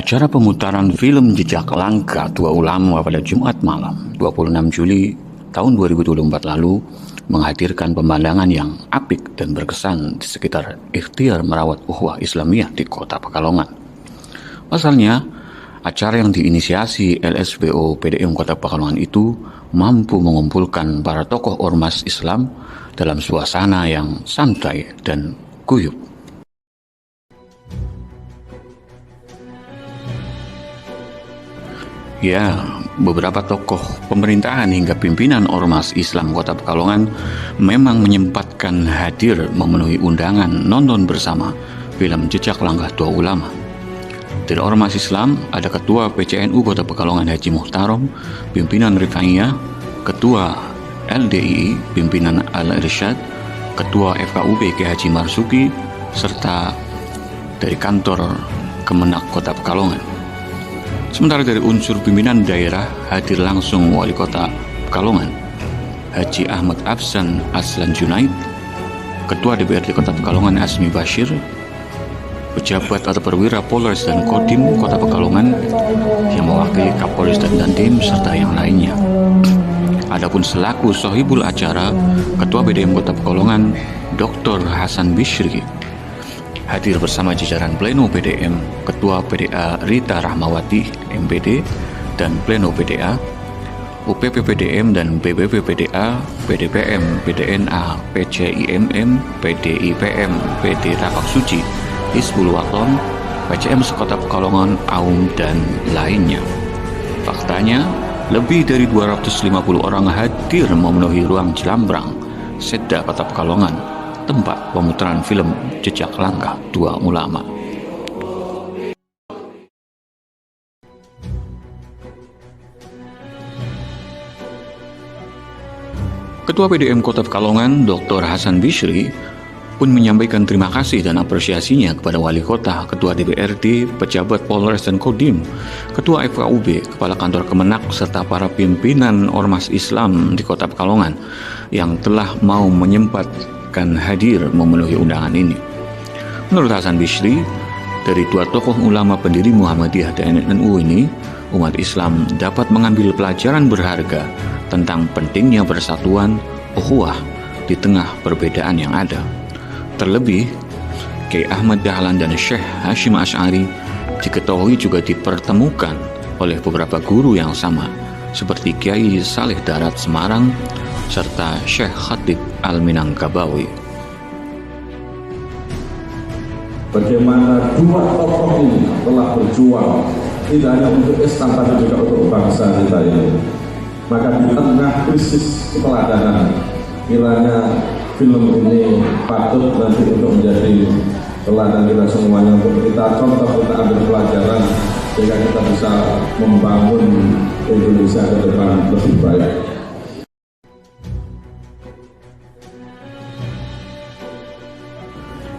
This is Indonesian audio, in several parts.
Acara pemutaran film Jejak Langkah Dua Ulama pada Jumat malam 26 Juli tahun 2024 lalu menghadirkan pemandangan yang apik dan berkesan di sekitar ikhtiar merawat ukhuwah Islamiyah di Kota Pekalongan. Pasalnya, acara yang diinisiasi LSBO PDM Kota Pekalongan itu mampu mengumpulkan para tokoh ormas Islam dalam suasana yang santai dan guyup. Ya, beberapa tokoh pemerintahan hingga pimpinan ormas Islam Kota Pekalongan memang menyempatkan hadir memenuhi undangan nonton bersama film Jejak Langkah Dua Ulama. Dari ormas Islam ada Ketua PCNU Kota Pekalongan Haji Muhtarom, pimpinan Rifaiyah, Ketua LDII, pimpinan Al-Irsyad, Ketua FKUB K. Haji Marsuki, serta dari kantor Kemenak Kota Pekalongan. Sementara dari unsur pimpinan daerah hadir langsung Wali Kota Pekalongan, Haji Ahmad Afsan Aslan Junaid, Ketua DPRD Kota Pekalongan Asmi Bashir, pejabat atau perwira Polres dan Kodim Kota Pekalongan yang mewakili Kapolres dan Dandim serta yang lainnya. Adapun selaku sohibul acara, Ketua BDM Kota Pekalongan Dr. Hasan Bishri hadir bersama jajaran Pleno PDM, Ketua PDA Rita Rahmawati MPD dan Pleno PDA, UPP PDM dan BBP PDA, PDPM, PDNA, PCIMM, PDIPM, PD Rapak Suci, Hizbul Waton, PCM Sekota Pekalongan, AUM, dan lainnya. Faktanya, lebih dari 250 orang hadir memenuhi ruang Jelambrang, Seda Kota Pekalongan, tempat pemutaran film Jejak Langkah Dua Ulama. Ketua PDM Kota Pekalongan, Dr. Hasan Bishri, pun menyampaikan terima kasih dan apresiasinya kepada Wali Kota, Ketua DPRD, pejabat Polres dan Kodim, Ketua FKUB, Kepala Kantor Kemenak, serta para pimpinan Ormas Islam di Kota Pekalongan yang telah mau menyempatkan hadir memenuhi undangan ini. Menurut Hasan Bishri, dari dua tokoh ulama pendiri Muhammadiyah dan NU ini, umat Islam dapat mengambil pelajaran berharga tentang pentingnya persatuan, ukhuwah di tengah perbedaan yang ada. Terlebih, Kiai Ahmad Dahlan dan Syekh Hashim Asy'ari diketahui juga dipertemukan oleh beberapa guru yang sama, seperti Kiai Saleh Darat Semarang serta Syekh Khatib Al-Minangkabawi. Bagaimana dua tokoh ini telah berjuang tidak hanya untuk Islam tapi juga untuk bangsa kita ini. Maka di tengah krisis keteladanan, kiranya film ini patut nanti untuk menjadi teladan kita semuanya, untuk kita contoh, kita ambil pelajaran sehingga kita bisa membangun Indonesia ke depan lebih baik.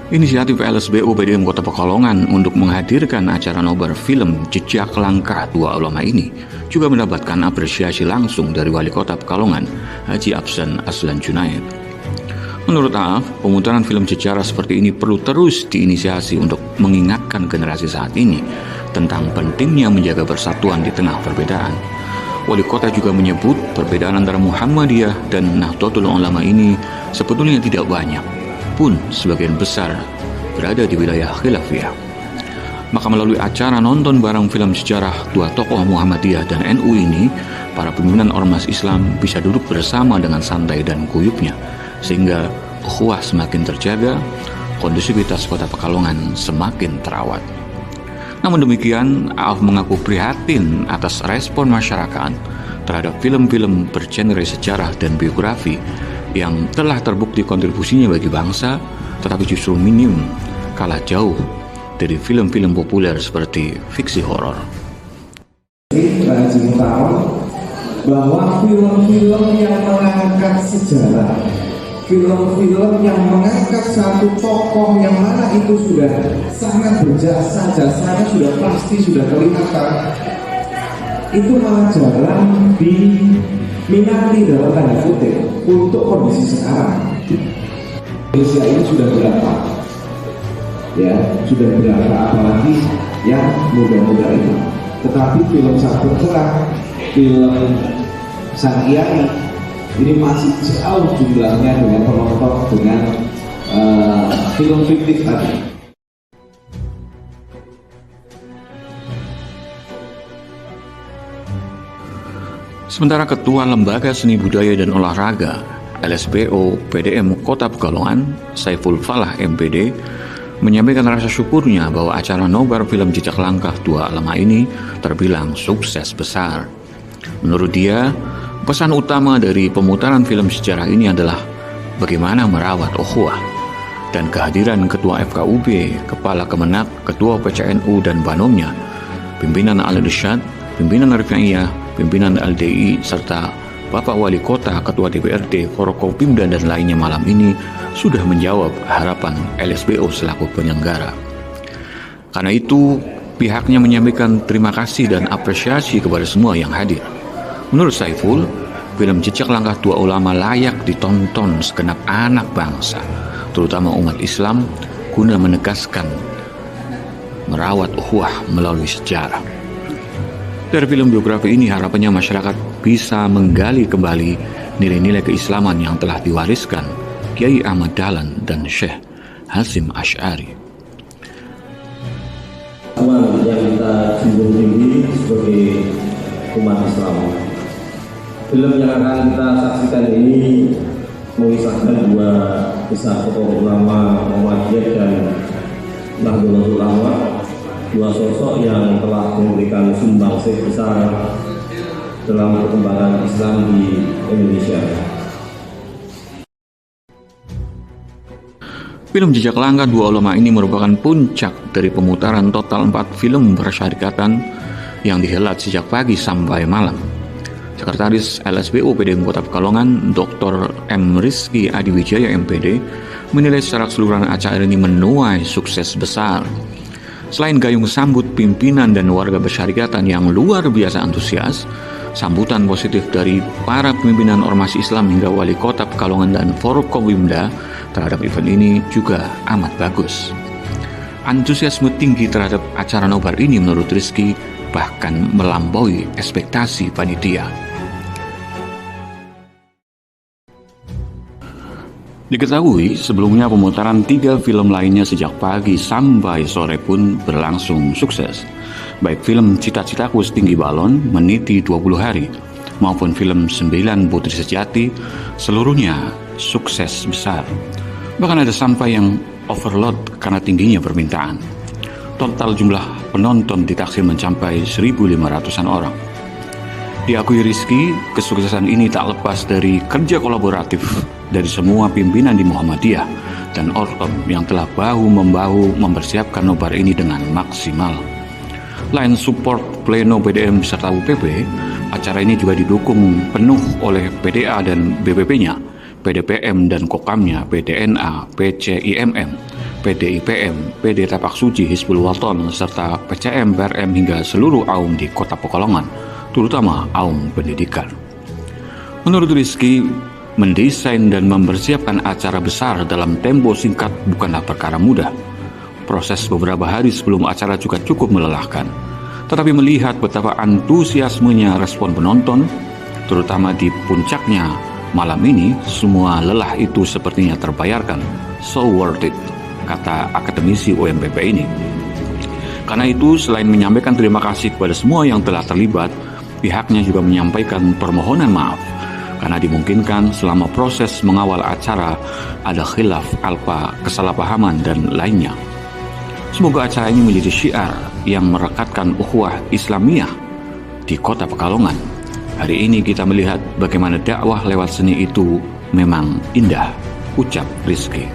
Inisiatif LSBO PDM Kota Pekalongan untuk menghadirkan acara nobar film Jejak Langkah Dua Ulama ini juga mendapatkan apresiasi langsung dari Wali Kota Pekalongan, Haji Afsan Aslan Junaid. Menurut Aaf, pemutaran film sejarah seperti ini perlu terus diinisiasi untuk mengingatkan generasi saat ini tentang pentingnya menjaga persatuan di tengah perbedaan. Wali Kota juga menyebut perbedaan antara Muhammadiyah dan Nahdlatul Ulama ini sebetulnya tidak banyak, pun sebagian besar berada di wilayah khilafiyah. Maka melalui acara nonton bareng film sejarah dua tokoh Muhammadiyah dan NU ini, para pimpinan ormas Islam bisa duduk bersama dengan santai dan guyupnya, sehingga ukhuwah semakin terjaga, kondusivitas Kota Pekalongan semakin terawat. Namun demikian, Aaf mengaku prihatin atas respon masyarakat terhadap film-film bergenre sejarah dan biografi yang telah terbukti kontribusinya bagi bangsa, tetapi justru minim, kalah jauh dari film-film populer seperti fiksi horor. Bahwa film-film yang mengangkat sejarah, film-film yang mengangkat satu tokoh yang mana itu sudah sangat berjasa, jasanya sudah pasti, sudah kelihatan, itu malah jarang diminati dalam tanda kutip untuk kondisi sekarang. Indonesia ini sudah berapa? Ya, sudah berapa, apalagi yang muda-muda itu. Tetapi film Sabun Cerah, film Sang Kiai ini masih jauh jumlahnya dengan penonton dengan film fiktif tadi. Sementara Ketua Lembaga Seni Budaya dan Olahraga LSBO PDM Kota Pekalongan, Saiful Falah MPD, menyampaikan rasa syukurnya bahwa acara nobar film Jejak Langkah Dua Ulama ini terbilang sukses besar. Menurut dia, pesan utama dari pemutaran film sejarah ini adalah bagaimana merawat ukhuwah, dan kehadiran Ketua FKUB, Kepala Kemenak, Ketua PCNU dan Banomnya, pimpinan Al-Irsyad, pimpinan Rifaiyah, pimpinan LDI, serta Bapak Wali Kota, Ketua DPRD, Forkopimda dan lainnya malam ini sudah menjawab harapan LSBO selaku penyelenggara. Karena itu, pihaknya menyampaikan terima kasih dan apresiasi kepada semua yang hadir. Menurut Saiful, film Jejak Langkah Dua Ulama layak ditonton segenap anak bangsa, terutama umat Islam, guna menegaskan merawat ukhuwah melalui sejarah. Dari film biografi ini harapannya masyarakat bisa menggali kembali nilai-nilai keislaman yang telah diwariskan Kiai Ahmad Dahlan dan Syekh Hasyim Asy'ari. Yang kita junjung tinggi sebagai umat Islam. Film yang akan kita saksikan ini mengisahkan dua kisah tokoh ulama Muhammadiyah dan Nahdlatul Ulama, dua sosok yang telah memberikan sumbangsih besar dalam perkembangan Islam di Indonesia. Film Jejak Langkah Dua Ulama ini merupakan puncak dari pemutaran total 4 film persyarikatan yang dihelat sejak pagi sampai malam. Sekretaris LSBO PDM Kota Pekalongan, Dr. M. Rizky Adiwijaya MPD, menilai secara keseluruhan acara ini menuai sukses besar. Selain gayung sambut pimpinan dan warga bersyarikatan yang luar biasa antusias, sambutan positif dari para pimpinan Ormas Islam hingga Wali Kota Pekalongan dan Forkopimda terhadap event ini juga amat bagus. Antusiasme tinggi terhadap acara nobar ini menurut Rizky bahkan melampaui ekspektasi panitia. Diketahui sebelumnya pemutaran 3 film lainnya sejak pagi sampai sore pun berlangsung sukses. Baik film Cita-Citaku Setinggi Balon meniti 20 hari maupun film 9 Putri Sejati, seluruhnya sukses besar. Bahkan ada sampai yang overload karena tingginya permintaan. Total jumlah penonton ditaksir mencapai 1.500-an orang. Diakui Rizky, kesuksesan ini tak lepas dari kerja kolaboratif dari semua pimpinan di Muhammadiyah dan Orkom yang telah bahu-membahu mempersiapkan nobar ini dengan maksimal. Lain support pleno PDM serta UPP, acara ini juga didukung penuh oleh PDA dan BPP-nya, PDPM dan Kokamnya, PDNA, PCIMM, PDIPM, PD Tapak Suci, Hizbul Waton, serta PCM, PRM hingga seluruh aum di Kota Pekalongan, terutama aum pendidikan. Menurut Rizky, mendesain dan mempersiapkan acara besar dalam tempo singkat bukanlah perkara mudah. Proses beberapa hari sebelum acara juga cukup melelahkan. Tetapi melihat betapa antusiasmenya respon penonton, terutama di puncaknya malam ini, semua lelah itu sepertinya terbayarkan. So worth it, kata akademisi UMPP ini. Karena itu, selain menyampaikan terima kasih kepada semua yang telah terlibat, pihaknya juga menyampaikan permohonan maaf karena dimungkinkan selama proses mengawal acara ada khilaf, alpa, kesalahpahaman, dan lainnya. Semoga acara ini menjadi syiar yang merekatkan ukhuwah Islamiyah di Kota Pekalongan. Hari ini kita melihat bagaimana dakwah lewat seni itu memang indah, ucap Rizky.